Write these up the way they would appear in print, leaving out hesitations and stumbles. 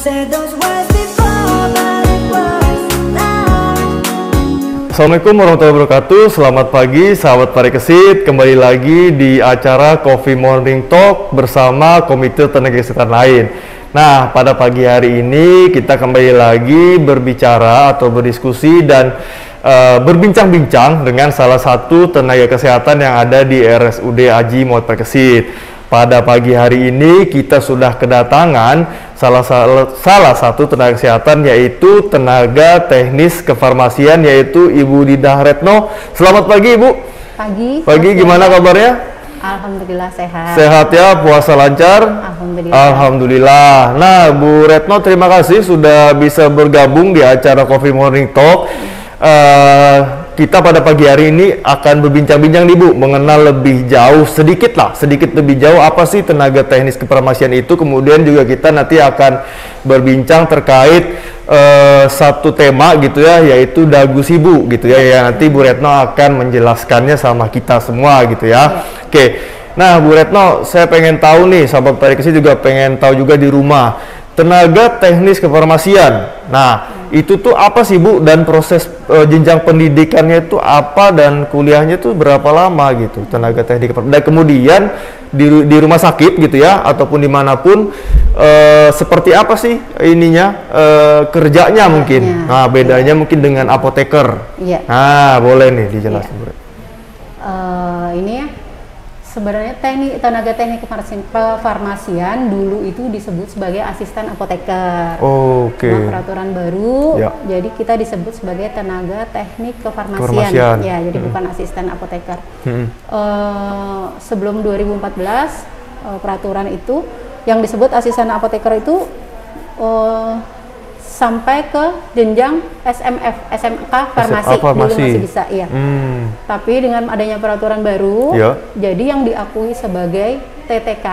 said those words before, but it was love. Assalamualaikum warahmatullahi wabarakatuh. Selamat pagi sahabat Parikesit. Kembali lagi di acara Coffee Morning Talk bersama Komite Tenaga Kesehatan lain. Nah, pada pagi hari ini kita kembali lagi berbicara atau berdiskusi dan berbincang-bincang dengan salah satu tenaga kesehatan yang ada di RSUD Aji Muhammad Parikesit. Pada pagi hari ini kita sudah kedatangan salah satu tenaga kesehatan, yaitu tenaga teknis kefarmasian, yaitu Ibu Didah Retno. Selamat pagi, Ibu. Pagi, gimana kabarnya? Alhamdulillah sehat. Sehat ya, puasa lancar? Alhamdulillah. Nah, Bu Retno, terima kasih sudah bisa bergabung di acara Coffee Morning Talk. Kita pada pagi hari ini akan berbincang-bincang nih Bu, mengenal lebih jauh, sedikit lebih jauh apa sih tenaga teknis kefarmasian itu. Kemudian juga kita nanti akan berbincang terkait satu tema gitu ya, yaitu dagu sibu gitu ya, yang nanti Bu Retno akan menjelaskannya sama kita semua gitu ya. Oke, nah Bu Retno, saya pengen tahu nih, sahabat Parikesit juga pengen tahu juga di rumah, tenaga teknis kefarmasian. Nah, itu tuh apa sih Bu, dan proses jenjang pendidikannya itu apa, dan kuliahnya tuh berapa lama gitu, tenaga teknik kefarmasian. Dan kemudian di rumah sakit gitu ya, ataupun dimanapun, seperti apa sih ininya, kerjanya mungkin. Nah, bedanya mungkin dengan apoteker. Nah, boleh nih dijelasin Bu. Ini ya, sebenarnya tenaga teknik kefarmasian dulu itu disebut sebagai asisten apoteker. Nah, peraturan baru, jadi kita disebut sebagai tenaga teknik kefarmasian. Ya, jadi bukan asisten apoteker. Sebelum 2014 peraturan itu yang disebut asisten apoteker itu sampai ke jenjang SMK farmasi, dulu masih bisa, iya. Tapi dengan adanya peraturan baru, jadi yang diakui sebagai TTK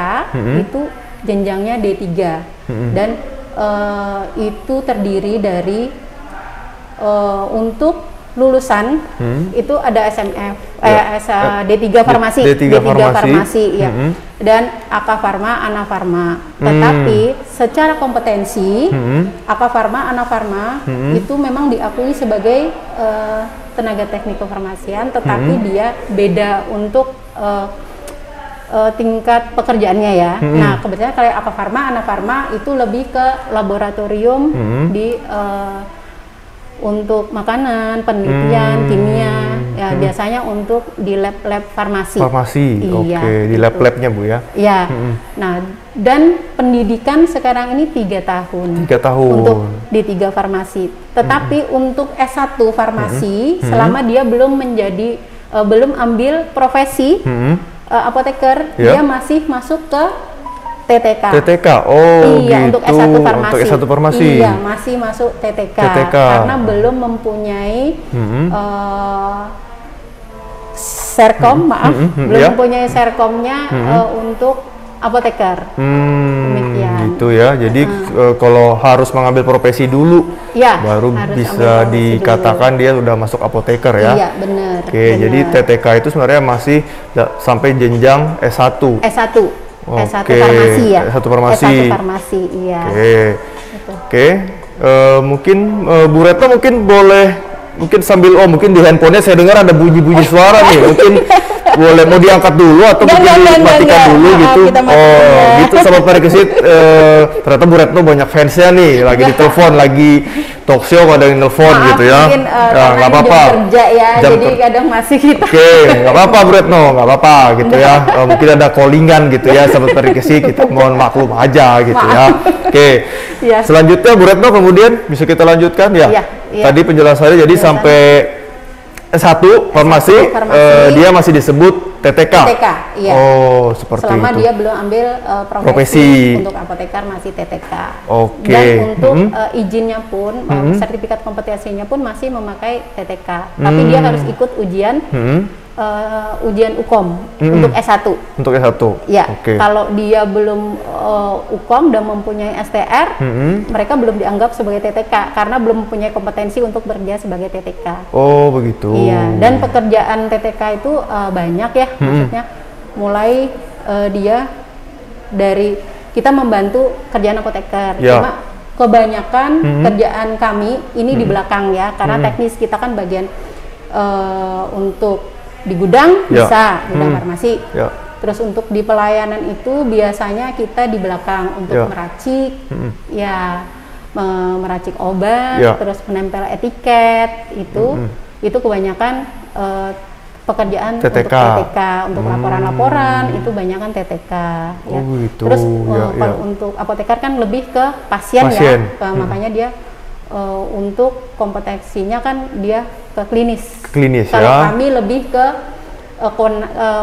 itu jenjangnya D3, dan itu terdiri dari untuk lulusan itu ada D3 farmasi, D3 farmasi, ya. Dan AK Farma, Ana Farma. Tetapi secara kompetensi AK Farma, Ana Farma itu memang diakui sebagai tenaga teknik kefarmasian, tetapi dia beda untuk tingkat pekerjaannya ya. Nah, kebetulan kalau AK Farma, Ana Farma itu lebih ke laboratorium di untuk makanan, penelitian, kimia, ya biasanya untuk di lab-lab farmasi. Di lab-labnya Bu ya. Iya. Nah, dan pendidikan sekarang ini 3 tahun. 3 tahun. Untuk D3 farmasi. Tetapi untuk S1 farmasi, selama dia belum menjadi, belum ambil profesi apoteker, dia masih masuk ke TTK. Iya, gitu. Untuk S1 farmasi. Untuk S1 farmasi. Iya, masih masuk TTK. Karena belum mempunyai serkom, belum mempunyai serkomnya untuk apoteker. Demikian. Gitu ya. Jadi kalau harus mengambil profesi dulu, baru bisa dikatakan dia sudah masuk apoteker ya. Iya, benar. Jadi TTK itu sebenarnya masih sampai jenjang S1. S1 farmasi ya. S1 farmasi, iya. Mungkin Bu Retno mungkin boleh, mungkin sambil mungkin di handphonenya saya dengar ada bunyi-bunyi suara nih. Mungkin boleh, mau diangkat dulu atau mungkin dimatikan dulu gitu. Gitu sahabat Parikesit, ternyata Bu Retno banyak fansnya nih, lagi ditelepon, lagi talk show ada yang nelfon gitu ya. Nggak apa-apa. Kerja ya, jadi kadang masih kita. Nggak apa-apa Bu Retno, nggak apa-apa gitu ya. Mungkin ada callingan gitu ya sahabat Parikesit, kita mohon maklum aja gitu ya. Selanjutnya Bu Retno, kemudian bisa kita lanjutkan ya. Tadi penjelasannya jadi sampai S1 farmasi, dia masih disebut TTK. Iya. Seperti selama itu. dia belum ambil profesi untuk apoteker, masih TTK. Dan untuk izinnya pun, sertifikat kompetensinya pun masih memakai TTK. Tapi dia harus ikut ujian ujian UKOM untuk S1. Untuk S1. Ya. Kalau dia belum UKOM dan mempunyai STR, mereka belum dianggap sebagai TTK karena belum mempunyai kompetensi untuk bekerja sebagai TTK. Oh, begitu. Iya, dan pekerjaan TTK itu banyak ya, maksudnya mulai dia dari kita membantu kerjaan apoteker. Cuma kebanyakan kerjaan kami ini di belakang ya, karena teknis kita kan bagian untuk di gudang bisa gudang farmasi. Terus untuk di pelayanan itu biasanya kita di belakang untuk meracik, ya meracik obat, terus menempel etiket itu kebanyakan pekerjaan TTK. untuk TTK, untuk laporan-laporan itu banyakan TTK. Ya. Gitu. Terus kalau untuk apoteker kan lebih ke pasien. Ya, makanya dia untuk kompetensinya kan dia ke klinis. Kalau kami lebih ke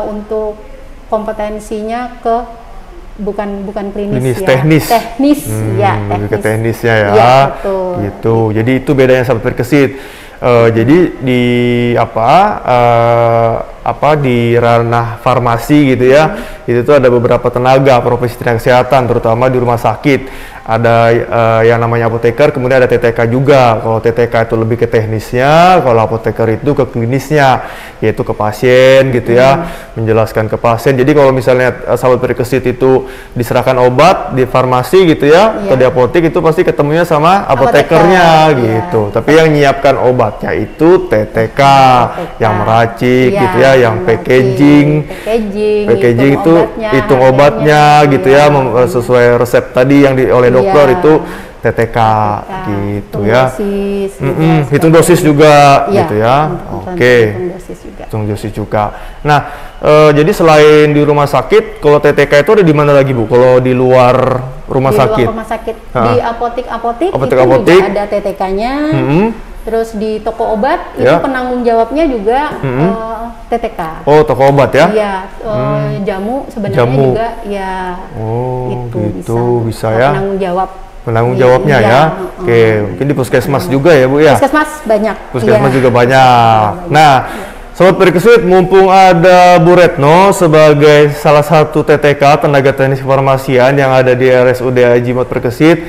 untuk kompetensinya ke bukan klinis ya. Teknis. Ya, lebih ke teknisnya ya. Ya, betul. Gitu. Jadi itu bedanya sahabat berkesit. Jadi di di ranah farmasi gitu ya, itu tuh ada beberapa tenaga profesi tenaga kesehatan, terutama di rumah sakit. Ada yang namanya apoteker, kemudian ada TTK juga. Kalau TTK itu lebih ke teknisnya, kalau apoteker itu ke klinisnya, yaitu ke pasien gitu ya, menjelaskan ke pasien. Jadi kalau misalnya sahabat berkesit itu diserahkan obat di farmasi gitu ya, atau di apotek, itu pasti ketemunya sama apotekernya gitu. Tapi yang nyiapkan obatnya itu TTK, yang meracik gitu ya, yang packaging itu hitung obatnya gitu ya, sesuai resep tadi yang oleh dokter itu TTK gitu ya. Hitung dosis juga gitu ya. Oke. Hitung dosis juga. Nah, jadi selain di rumah sakit, kalau TTK itu ada di mana lagi, Bu? Kalau di luar rumah sakit? Di luar rumah sakit, di apotek juga ada TTK-nya. Terus di toko obat itu penanggung jawabnya juga TTK. Oh, toko obat ya? Iya, jamu sebenarnya juga ya. Oh, itu bisa ya. Penanggung jawabnya ya. Oke, mungkin di puskesmas juga ya, Bu ya? Puskesmas banyak. Puskesmas juga banyak. Nah, Sobat Berkesit, mumpung ada Bu Retno sebagai salah satu TTK, tenaga teknis kefarmasian yang ada di RSUD Haji Imad Berkesit,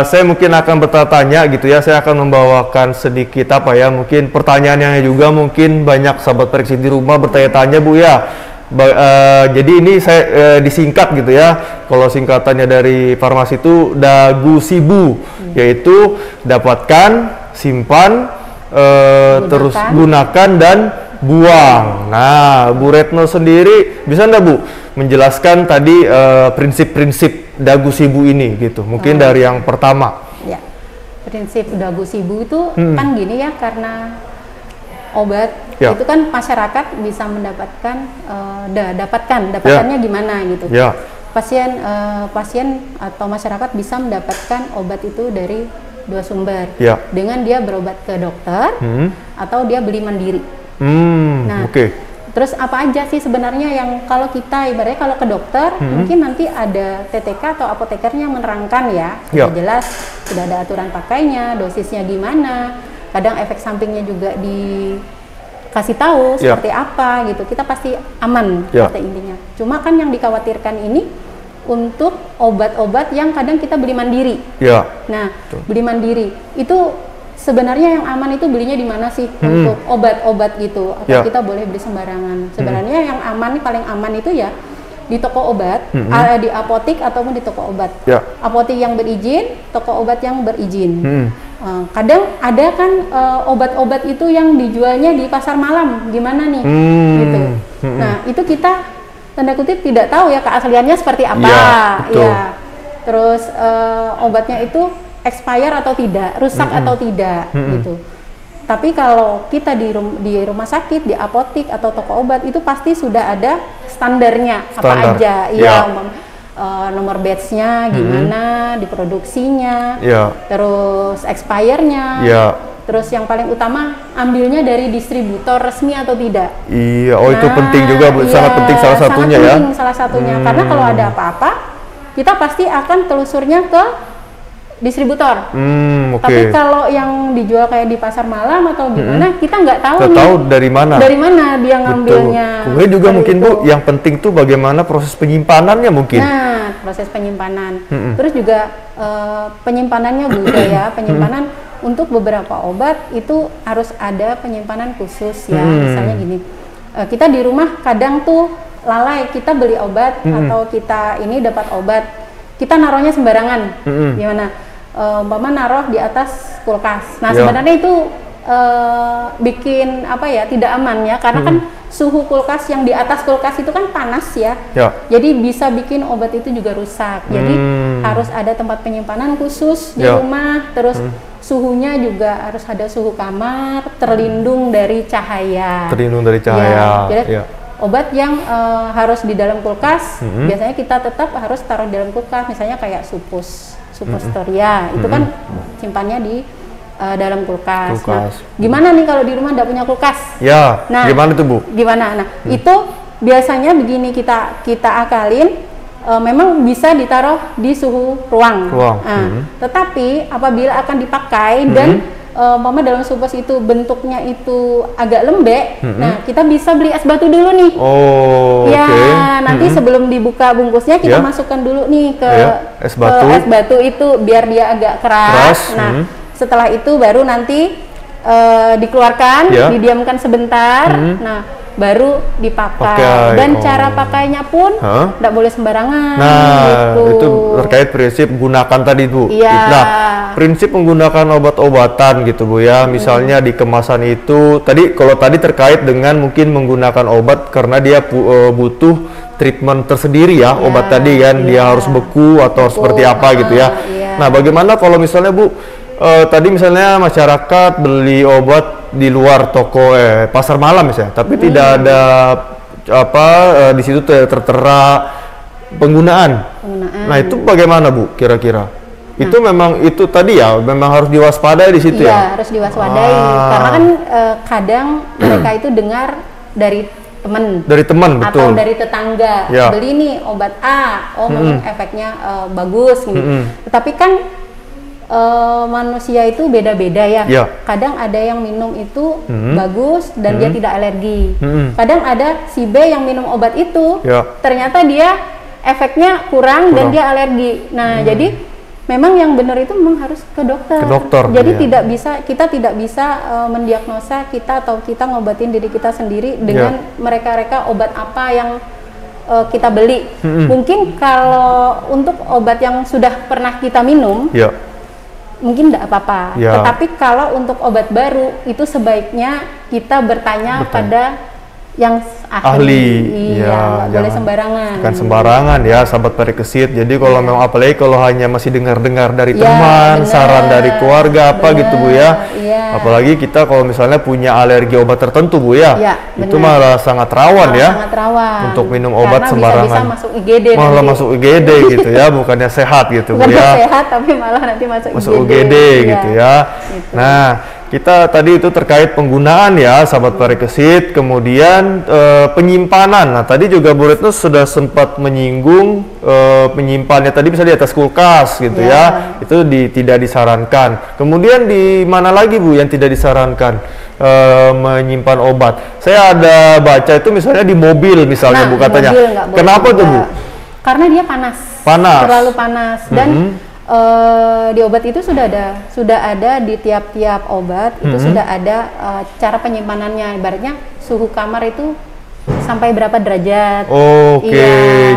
saya mungkin akan bertanya gitu ya. Saya akan membawakan sedikit mungkin pertanyaannya juga, mungkin banyak sahabat Berkesit di rumah bertanya-tanya, Bu ya. Jadi ini saya disingkat gitu ya. Kalau singkatannya dari farmasi itu DAGUSIBU, yaitu dapatkan, simpan, terus gunakan dan buang. Nah, Bu Retno sendiri bisa nggak, Bu, menjelaskan tadi prinsip-prinsip DAGUSIBU ini gitu? Mungkin dari yang pertama. Ya, prinsip DAGUSIBU itu kan gini ya, karena obat itu kan masyarakat bisa mendapatkan dapatkannya gimana gitu. Pasien atau masyarakat bisa mendapatkan obat itu dari dua sumber, dengan dia berobat ke dokter atau dia beli mandiri. Terus apa aja sih sebenarnya yang kalau kita ibaratnya kalau ke dokter mungkin nanti ada TTK atau apotekernya menerangkan ya, sudah jelas, sudah ada aturan pakainya, dosisnya gimana, kadang efek sampingnya juga dikasih tahu seperti apa gitu, kita pasti aman kata intinya. Cuma kan yang dikhawatirkan ini untuk obat-obat yang kadang kita beli mandiri. Nah, beli mandiri itu sebenarnya yang aman itu belinya di mana sih untuk obat-obat gitu, atau kita boleh beli sembarangan? Sebenarnya yang aman, paling aman itu ya di toko obat, di apotek ataupun di toko obat. Apotek yang berizin, toko obat yang berizin. Kadang ada kan obat-obat itu yang dijualnya di pasar malam, gimana nih? Gitu. Nah, itu kita tanda kutip tidak tahu ya keasliannya seperti apa. Terus obatnya itu expire atau tidak, rusak atau tidak gitu. Tapi kalau kita di rumah sakit, di apotek atau toko obat itu pasti sudah ada standarnya apa aja, nomor batch-nya gimana, diproduksinya, terus expire-nya, terus yang paling utama ambilnya dari distributor resmi atau tidak. Itu penting juga, Bu. Sangat penting salah satunya ya. Salah satunya, karena kalau ada apa-apa kita pasti akan telusurnya ke distributor. Tapi kalau yang dijual kayak di pasar malam atau gimana, kita nggak tahu dari mana dia ngambilnya. Kemudian juga mungkin itu, Bu, yang penting tuh bagaimana proses penyimpanannya mungkin. Nah, proses penyimpanan. Terus juga penyimpanannya juga ya, penyimpanan untuk beberapa obat itu harus ada penyimpanan khusus ya. Misalnya gini, kita di rumah kadang tuh lalai, kita beli obat atau kita ini dapat obat, kita naruhnya sembarangan. Gimana? umpama naruh di atas kulkas. Nah, sebenarnya itu bikin apa ya, tidak aman ya, karena kan suhu kulkas yang di atas kulkas itu kan panas ya. Jadi bisa bikin obat itu juga rusak. Jadi harus ada tempat penyimpanan khusus di rumah, terus suhunya juga harus ada suhu kamar, terlindung dari cahaya. Jadi obat yang harus di dalam kulkas, biasanya kita tetap harus taruh di dalam kulkas, misalnya kayak suppositoria, itu kan simpannya di dalam kulkas. Nah, gimana nih kalau di rumah tidak punya kulkas? Nah, gimana tuh Bu? Gimana? Nah, itu biasanya begini kita akalin, memang bisa ditaruh di suhu ruang. Tetapi apabila akan dipakai dan mama dalam supos itu bentuknya itu agak lembek, nah kita bisa beli es batu dulu nih. Nanti sebelum dibuka bungkusnya kita masukkan dulu nih ke es batu itu biar dia agak keras. Nah, setelah itu baru nanti dikeluarkan, didiamkan sebentar. Nah, baru dipakai. Dan cara pakainya pun tidak boleh sembarangan. Nah, itu terkait prinsip gunakan tadi Bu. Nah, prinsip menggunakan obat-obatan gitu Bu ya. Misalnya di kemasan itu tadi, kalau tadi terkait dengan mungkin menggunakan obat karena dia butuh treatment tersendiri ya. Obat tadi kan dia harus beku atau seperti apa gitu ya. Nah, bagaimana kalau misalnya Bu tadi misalnya masyarakat beli obat di luar toko pasar malam misalnya, tapi tidak ada di situ tertera penggunaan. Nah, itu bagaimana Bu kira-kira? Itu memang itu tadi ya, memang harus diwaspadai di situ ya. Harus diwaspadai karena kan kadang mereka itu dengar dari teman, betul, atau dari tetangga, beli nih obat A, memang efeknya bagus gitu. Tetapi kan manusia itu beda-beda ya. Kadang ada yang minum itu bagus dan dia tidak alergi. Kadang ada si B yang minum obat itu, ternyata dia efeknya kurang dan dia alergi. Nah, jadi memang yang benar itu memang harus ke dokter. Jadi kita tidak bisa mendiagnosa atau kita ngobatin diri kita sendiri dengan mereka-reka obat apa yang kita beli. Mungkin kalau untuk obat yang sudah pernah kita minum, mungkin tidak apa-apa. Tetapi kalau untuk obat baru itu sebaiknya kita bertanya pada yang ahli. Nggak boleh sembarangan. Bukan sembarangan ya, sahabat Parikesit. Jadi kalau memang apalagi kalau hanya masih dengar-dengar dari teman, saran dari keluarga gitu Bu ya. Apalagi kita kalau misalnya punya alergi obat tertentu Bu ya, itu malah sangat rawan sangat rawan untuk minum obat sembarangan. Bisa masuk IGD. Malah masuk IGD gitu ya, bukannya sehat gitu Bu ya. Bukan sehat tapi malah nanti masuk UGD gitu ya. Nah, kita tadi itu terkait penggunaan ya, sahabat Parikesit, kemudian penyimpanan. Nah, tadi juga Bu Retno sudah sempat menyinggung penyimpanannya tadi bisa di atas kulkas gitu ya. Itu tidak disarankan. Kemudian di mana lagi Bu yang tidak disarankan menyimpan obat? Saya ada baca itu misalnya di mobil misalnya Bu katanya. Kenapa tuh Bu? Karena dia panas. Terlalu panas dan di obat itu sudah ada di tiap-tiap obat itu sudah ada cara penyimpanannya. Ibaratnya suhu kamar itu sampai berapa derajat.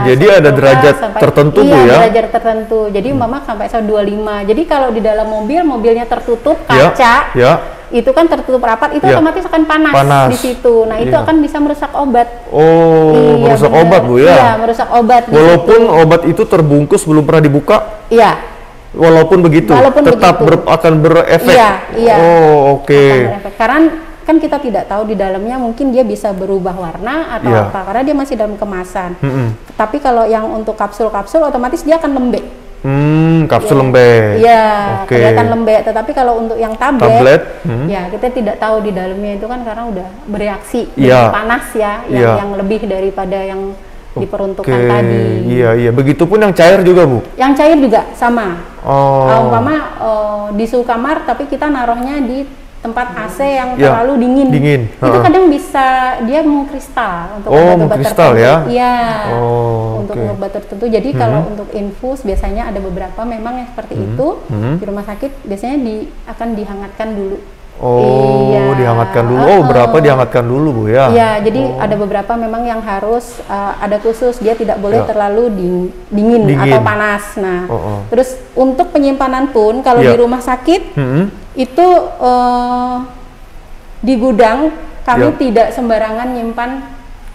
Jadi ada derajat tertentu Bu ya. Derajat tertentu. Jadi mama sampai 25. Jadi kalau di dalam mobilnya tertutup kaca, itu kan tertutup rapat, itu otomatis akan panas di situ. Nah, itu akan bisa merusak obat. Merusak obat Bu ya. Iya, merusak obat. Walaupun obat itu terbungkus belum pernah dibuka. Walaupun begitu, tetap akan berefek. Karena kan kita tidak tahu di dalamnya, mungkin dia bisa berubah warna atau apa, karena dia masih dalam kemasan. Tapi kalau yang untuk kapsul-kapsul otomatis dia akan lembek. Kapsul lembek. Kelihatan lembek. Tetapi kalau untuk yang tablet, kita tidak tahu di dalamnya itu kan karena udah bereaksi panas yang lebih daripada yang diperuntukkan tadi. Begitupun yang cair juga Bu? Yang cair juga sama. Umpama di suhu kamar tapi kita naruhnya di tempat AC yang terlalu dingin. Itu kadang bisa dia mengkristal untuk obat-obat tertentu. Untuk obat tertentu. Jadi kalau untuk infus biasanya ada beberapa memang yang seperti itu di rumah sakit biasanya akan dihangatkan dulu. Oh, iya. Dihangatkan dulu. Oh, berapa dihangatkan dulu, Bu ya? Iya, jadi ada beberapa memang yang harus ada khusus, dia tidak boleh terlalu dingin atau panas. Nah, terus untuk penyimpanan pun kalau di rumah sakit itu di gudang kami tidak sembarangan nyimpan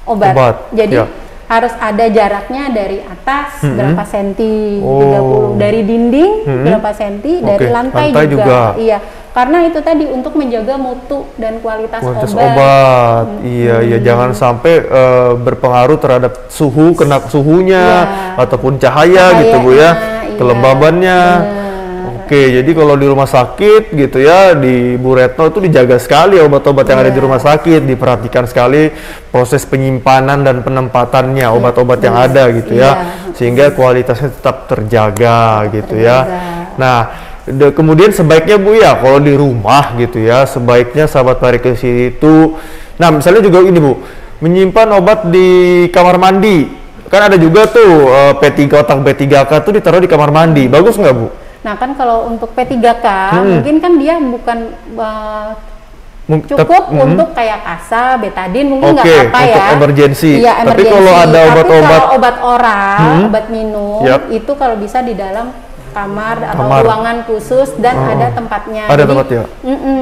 obat. Jadi harus ada jaraknya dari atas berapa senti, 30 dari dinding berapa senti, dari lantai juga. Iya. Karena itu tadi untuk menjaga mutu dan kualitas obat. Iya, jangan sampai berpengaruh terhadap suhu, kena suhunya ataupun cahaya gitu Bu ya, kelembabannya. Oke, jadi kalau di rumah sakit gitu ya, di Bu Retno itu dijaga sekali obat-obat yang ada di rumah sakit, diperhatikan sekali proses penyimpanan dan penempatannya obat-obat yang ada gitu ya, sehingga kualitasnya tetap terjaga gitu ya. Nah, kemudian sebaiknya Bu ya, kalau di rumah gitu ya, sebaiknya sahabat Parikesit itu, nah misalnya juga ini Bu, menyimpan obat di kamar mandi, kan ada juga tuh P3 kotak P3K tuh ditaruh di kamar mandi, bagus nggak Bu? Nah kan kalau untuk P3K mungkin kan dia bukan cukup untuk kayak kasa, betadin mungkin nggak apa ya. Untuk emergency. Iya, tapi kalau ada obat-obat, kalau obat oral, obat minum, itu kalau bisa di dalam kamar atau ruangan khusus dan ada tempatnya. Ada tempatnya.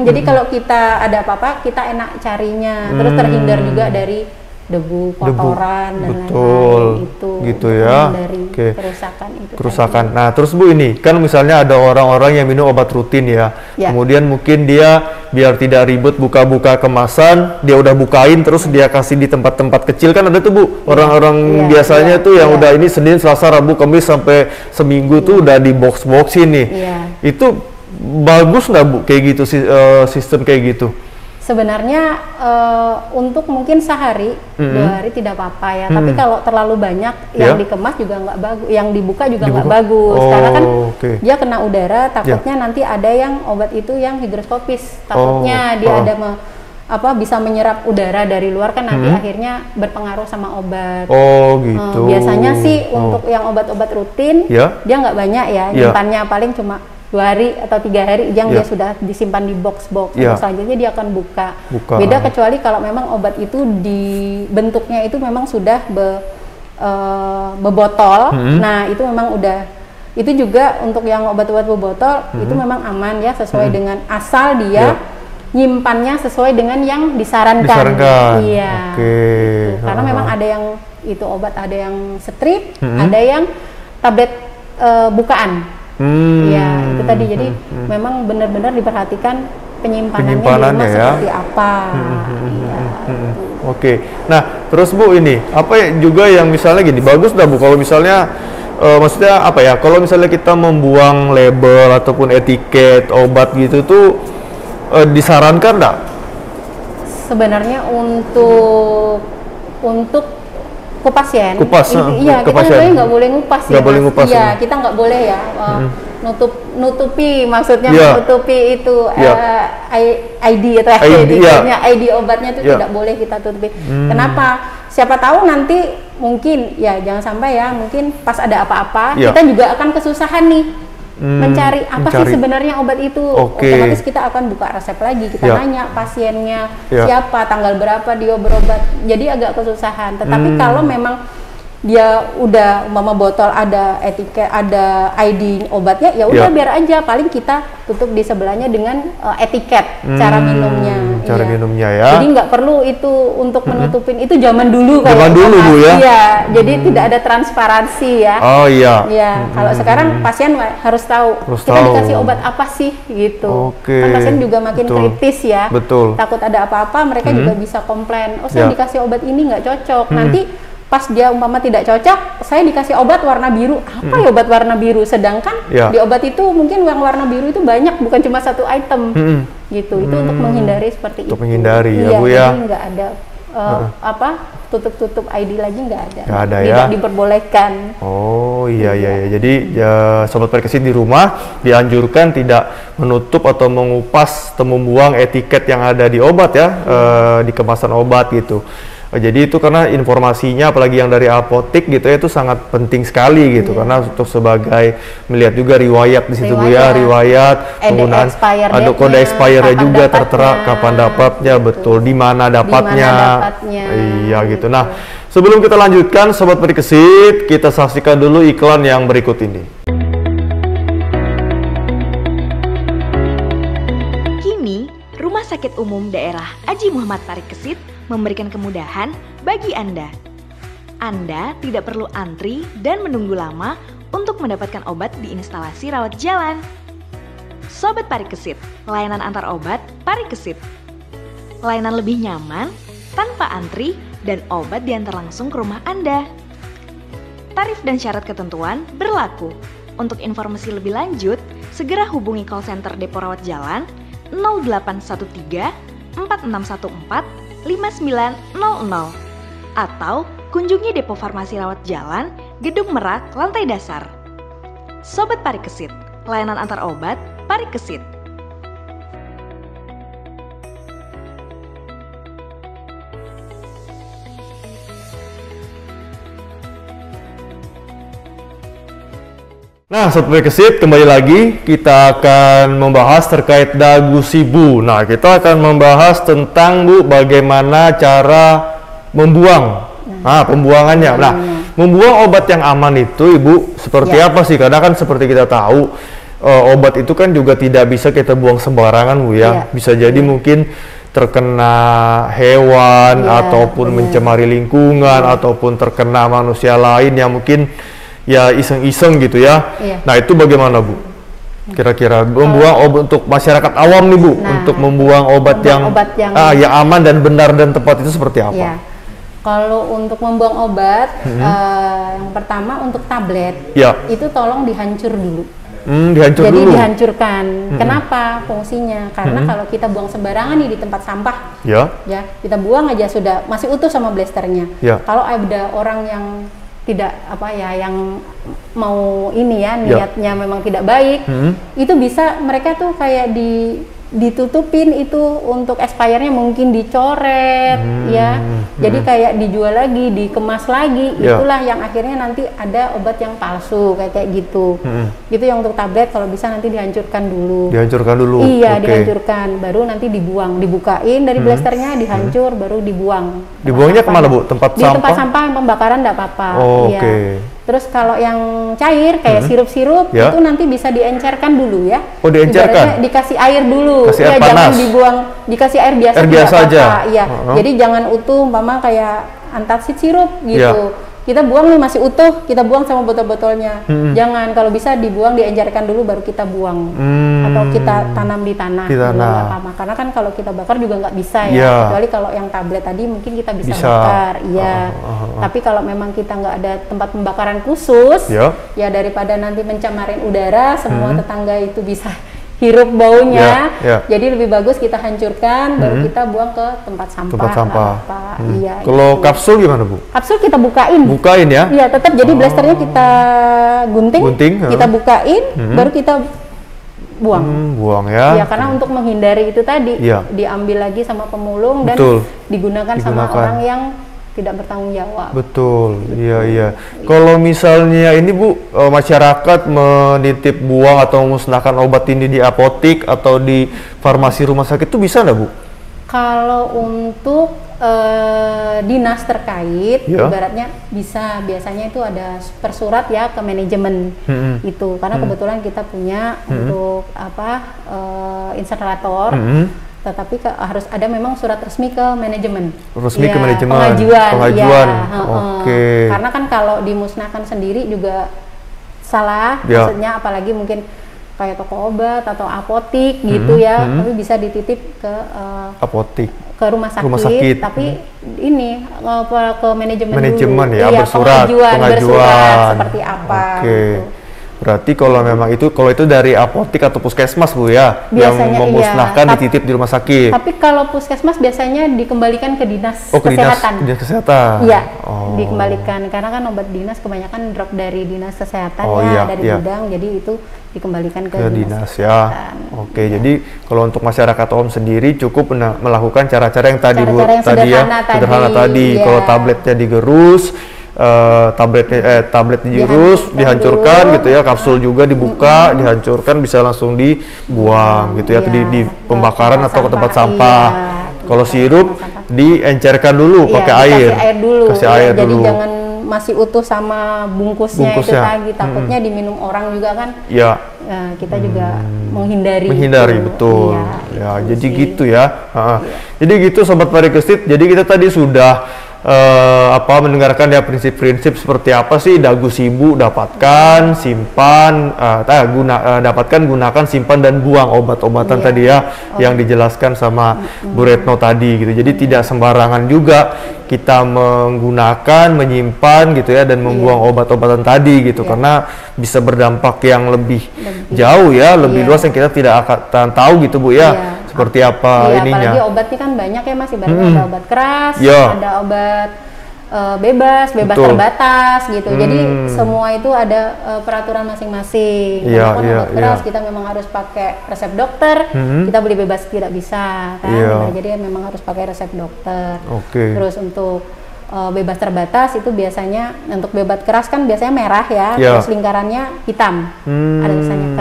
Jadi kalau kita ada apa-apa, kita enak carinya. Terus terhindar juga dari debu, kotoran dan lain-lain itu. Gitu ya. Dari kerusakan itu. Kerusakan. Nah, terus Bu ini, kan misalnya ada orang-orang yang minum obat rutin ya. Kemudian mungkin dia biar tidak ribet buka-buka kemasan, dia udah bukain terus dia kasih di tempat-tempat kecil, kan ada tuh Bu, orang-orang biasanya tuh yang udah ini Senin, Selasa, Rabu, Kamis sampai seminggu tuh udah di box-boxin nih. Itu bagus nggak Bu kayak gitu sistem kayak gitu? Sebenarnya untuk mungkin sehari, 2 hari tidak apa-apa ya. Tapi kalau terlalu banyak yang dikemas juga nggak bagus, yang dibuka juga nggak bagus. Karena kan dia kena udara, takutnya nanti ada yang obat itu yang higroskopis. Takutnya dia ada bisa menyerap udara dari luar, kan nanti akhirnya berpengaruh sama obat. Gitu. Biasanya sih untuk yang obat-obat rutin dia nggak banyak ya, nyimpannya paling cuma 2 hari atau 3 hari yang dia sudah disimpan di box-box. Selanjutnya dia akan buka. Beda kecuali kalau memang obat itu bentuknya itu memang sudah bebotol. Nah itu memang udah, itu juga untuk yang obat-obat bebotol itu memang aman ya, sesuai dengan asal dia nyimpannya sesuai dengan yang disarankan. Iya. Gitu. Karena memang ada yang itu obat, ada yang strip, ada yang tablet bukaan. Ya itu tadi, jadi memang benar-benar diperhatikan penyimpanannya di rumah seperti apa. Nah terus Bu ini apa juga yang misalnya gini, bagus dah Bu kalau misalnya maksudnya apa ya, kalau misalnya kita membuang label ataupun etiket obat gitu tuh disarankan nggak? Sebenarnya untuk ke pasien, iya kita sebenarnya nggak boleh ngupas ya, boleh ngupas ya, kita nggak boleh ya nutupi, maksudnya menutupi itu ID atau ID obatnya itu tidak boleh kita tutupi. Kenapa? Siapa tahu nanti mungkin ya, jangan sampai ya, mungkin pas ada apa-apa kita juga akan kesusahan nih mencari apa sih sebenarnya obat itu. Otomatis kita akan buka resep lagi, kita nanya pasiennya siapa, tanggal berapa dia berobat, jadi agak kesusahan. Tetapi kalau memang dia udah botol ada etiket, ada ID obatnya, ya udah biar aja, paling kita tutup di sebelahnya dengan etiket cara minumnya. Minumnya ya. Jadi nggak perlu itu untuk menutupin, itu zaman dulu Bu ya. Iya, jadi tidak ada transparansi ya. Iya, kalau sekarang pasien harus tahu kita dikasih obat apa sih gitu. Kan pasien juga makin kritis ya. Takut ada apa-apa, mereka juga bisa komplain. Saya dikasih obat ini nggak cocok. Nanti pas dia umpama tidak cocok, saya dikasih obat warna biru. Apa ya obat warna biru? Sedangkan di obat itu mungkin yang warna biru itu banyak, bukan cuma satu item. Gitu. Itu untuk menghindari seperti itu. Untuk menghindari ya Bu ya. Jadi nggak ada tutup-tutup ID lagi, nggak ada. Nggak ada tidak diperbolehkan. Jadi Sobat Parikesit di rumah dianjurkan tidak menutup atau mengupas atau membuang etiket yang ada di obat ya, di kemasan obat gitu. Jadi itu karena informasinya apalagi yang dari apotik gitu ya itu sangat penting sekali gitu karena untuk sebagai melihat juga riwayat di situ Bu ya, riwayat penggunaan ada kode expire-nya juga tertera kapan dapatnya, betul di mana dapatnya. Iya gitu. Nah, sebelum kita lanjutkan Sobat Parikesit, kita saksikan dulu iklan yang berikut ini. Kini, Rumah Sakit Umum Daerah Haji Muhammad Parikesit memberikan kemudahan bagi Anda. Anda tidak perlu antri dan menunggu lama untuk mendapatkan obat di instalasi rawat jalan. Sobat Parikesit, layanan antar obat Parikesit. Layanan lebih nyaman, tanpa antri, dan obat diantar langsung ke rumah Anda. Tarif dan syarat ketentuan berlaku. Untuk informasi lebih lanjut, segera hubungi call center Depo Rawat Jalan 0813 4614 5900 atau kunjungi Depo Farmasi Rawat Jalan, Gedung Merak, lantai dasar. Sobat Parikesit, layanan antar obat Parikesit. Nah, Sobat Parikesit, kembali lagi kita akan membahas terkait dagu sibu. Nah, kita akan membahas tentang Bu bagaimana cara membuang. Pembuangannya. Nah, membuang obat yang aman itu Ibu seperti apa sih? Karena kan seperti kita tahu obat itu kan juga tidak bisa kita buang sembarangan Bu ya. Bisa jadi mungkin terkena hewan ataupun mencemari lingkungan ataupun terkena manusia lain yang mungkin ya iseng-iseng gitu ya. Nah itu bagaimana Bu? Kira-kira membuang obat untuk masyarakat awam nih Bu, untuk membuang obat yang aman dan benar dan tepat itu seperti apa? Kalau untuk membuang obat, yang pertama untuk tablet, itu tolong dihancur dulu. Jadi dihancurkan. Kenapa fungsinya? Karena kalau kita buang sembarangan nih di tempat sampah, ya kita buang aja sudah masih utuh sama blasternya. Kalau ada orang yang tidak yang mau ini ya niatnya memang tidak baik, itu bisa mereka tuh kayak ditutupin itu untuk expire-nya mungkin dicoret jadi kayak dijual lagi, dikemas lagi, itulah yang akhirnya nanti ada obat yang palsu kayak gitu. Itu yang untuk tablet kalau bisa nanti dihancurkan dulu. Dihancurkan baru nanti dibuang, dibukain dari blasternya, dihancur baru dibuang. Dibuangnya kemana Bu? Tempat sampah? Di tempat sampah yang pembakaran enggak apa-apa. Terus kalau yang cair kayak sirup-sirup itu nanti bisa diencerkan dulu ya. Diencerkan? Dikasih air dulu. Kasih air panas. Jangan dibuang, dikasih air biasa. Air biasa aja. Jadi jangan utuh, umpama kayak antacid sirup gitu. Kita buang nih masih utuh, kita buang sama botol-botolnya. Jangan, kalau bisa dibuang, diencerkan dulu baru kita buang. Atau kita tanam di tanah. Apa-apa. Karena kan kalau kita bakar juga nggak bisa ya. Kecuali kalau yang tablet tadi mungkin kita bisa bakar. Tapi kalau memang kita nggak ada tempat pembakaran khusus, ya daripada nanti mencemarin udara, semua tetangga itu bisa hirup baunya, jadi lebih bagus kita hancurkan, baru kita buang ke tempat sampah. Kalau kapsul gimana Bu? Kapsul kita bukain ya? Iya, tetap jadi blasternya kita gunting, kita bukain, baru kita buang ya. Karena untuk menghindari itu tadi, diambil lagi sama pemulung dan digunakan sama orang yang tidak bertanggung jawab. Iya. Kalau misalnya ini Bu, masyarakat menitip buang atau memusnahkan obat ini di apotik atau di farmasi rumah sakit itu bisa nggak Bu? Kalau untuk dinas terkait, ibaratnya bisa, biasanya itu ada persurat ya ke manajemen itu, karena kebetulan kita punya untuk instalator. Tetapi harus ada memang surat resmi ke manajemen. Ke manajemen. Pengajuan. Karena kan kalau dimusnahkan sendiri juga salah, maksudnya apalagi mungkin kayak toko obat atau apotik gitu tapi bisa dititip ke apotik, ke rumah sakit. Tapi ini ke manajemen dulu. Bersurat, pengajuan seperti apa gitu. Berarti kalau memang kalau itu dari apotek atau puskesmas Bu ya, biasanya, yang memusnahkan dititip di rumah sakit. Tapi kalau puskesmas biasanya dikembalikan ke dinas kesehatan. Dinas kesehatan. Iya, dikembalikan karena kan obat dinas kebanyakan drop dari dinas kesehatan dari gudang, jadi itu dikembalikan ke dinas ya. Oke, jadi kalau untuk masyarakat umum sendiri cukup melakukan cara-cara yang tadi Bu, sederhana tadi. Kalau tabletnya digerus, tablet dijurus, dihancurkan gitu ya, kapsul juga dibuka, dihancurkan, bisa langsung dibuang gitu ya, atau di pembakaran atau ke tempat sampah. Kalau sirup diencerkan dulu pakai air. Kasih air dulu. Jadi jangan masih utuh sama bungkusnya. Itu tadi, takutnya diminum orang juga kan. Iya. Kita juga menghindari betul. Ya, jadi gitu ya. Jadi gitu Sobat Parikesit. Jadi kita tadi sudah mendengarkan ya prinsip-prinsip seperti apa sih dagu sibu, dapatkan, simpan, gunakan, simpan dan buang obat-obatan tadi ya, yang dijelaskan sama Bu Retno tadi gitu. Jadi tidak sembarangan juga kita menggunakan, menyimpan gitu ya, dan membuang obat-obatan tadi gitu, karena bisa berdampak yang lebih jauh ya, lebih luas yang kita tidak akan tahu gitu Bu ya. Seperti apa ininya. Apalagi obatnya kan banyak ya Mas, ibaratnya ada obat keras, ada obat bebas terbatas gitu. Jadi semua itu ada peraturan masing-masing. Obat keras kita memang harus pakai resep dokter, kita beli bebas tidak bisa kan. Jadi memang harus pakai resep dokter. Terus untuk bebas terbatas itu biasanya untuk bebas keras kan biasanya merah ya, terus lingkarannya hitam, ada tulisannya K.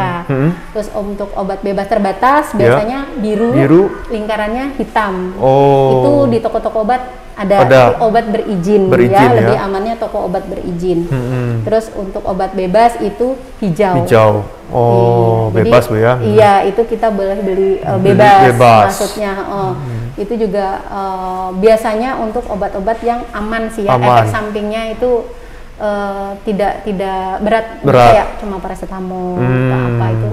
Terus untuk obat bebas terbatas biasanya biru, lingkarannya hitam. Itu di toko-toko obat ada obat berizin ya, lebih amannya toko obat berizin. Terus untuk obat bebas itu hijau. Bebas Bu ya. Iya, itu kita boleh beli bebas maksudnya. Itu juga biasanya untuk obat-obat yang aman sih ya, efek sampingnya itu tidak berat. Kayak cuma paracetamol atau apa itu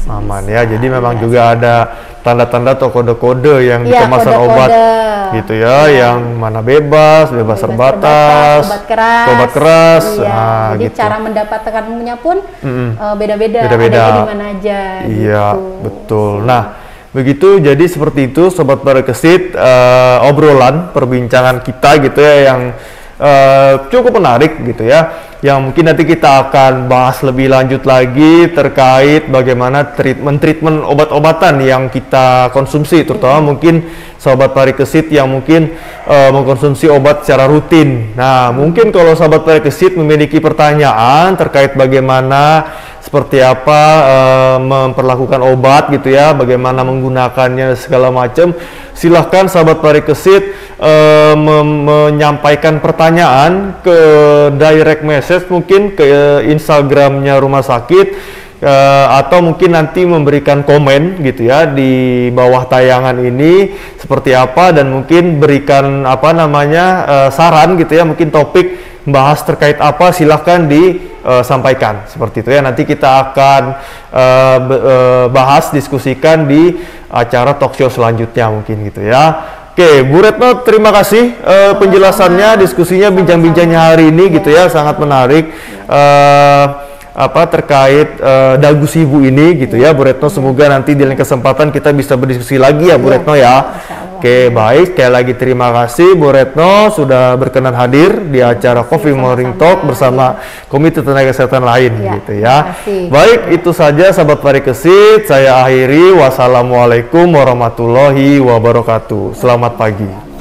aman ya. Jadi memang juga ada tanda-tanda atau kode-kode yang di kemasan obat gitu ya, yang mana bebas terbatas, obat keras. Jadi gitu. cara mendapatkannya pun beda-beda, adanya di mana aja. Iya, betul. Nah, begitu, jadi seperti itu Sobat Parikesit, obrolan perbincangan kita gitu ya, yang cukup menarik gitu ya, yang mungkin nanti kita akan bahas lebih lanjut lagi terkait bagaimana treatment obat-obatan yang kita konsumsi, terutama mungkin Sobat Parikesit yang mungkin mengkonsumsi obat secara rutin. Nah, mungkin kalau Sobat Parikesit memiliki pertanyaan terkait bagaimana seperti apa memperlakukan obat gitu ya, bagaimana menggunakannya segala macam, silahkan Sahabat Parikesit menyampaikan pertanyaan ke direct message, mungkin ke Instagramnya rumah sakit, atau mungkin nanti memberikan komen gitu ya di bawah tayangan ini seperti apa, dan mungkin berikan saran gitu ya, mungkin topik bahas terkait apa, silahkan disampaikan seperti itu ya. Nanti kita akan bahas, diskusikan di acara talk show selanjutnya mungkin gitu ya. Oke, Bu Retno, terima kasih penjelasannya, diskusinya, bincang-bincangnya hari ini gitu ya, sangat menarik terkait dagu sibu ini gitu ya, Bu Retno. Semoga nanti di lain kesempatan kita bisa berdiskusi lagi ya, Bu Retno ya. Oke, baik, sekali lagi terima kasih Bu Retno sudah berkenan hadir di acara Coffee Morning Talk bersama Komite Tenaga Kesehatan lain gitu ya. Baik, itu saja Sahabat Parikesit, saya akhiri. Wassalamualaikum warahmatullahi wabarakatuh. Selamat pagi.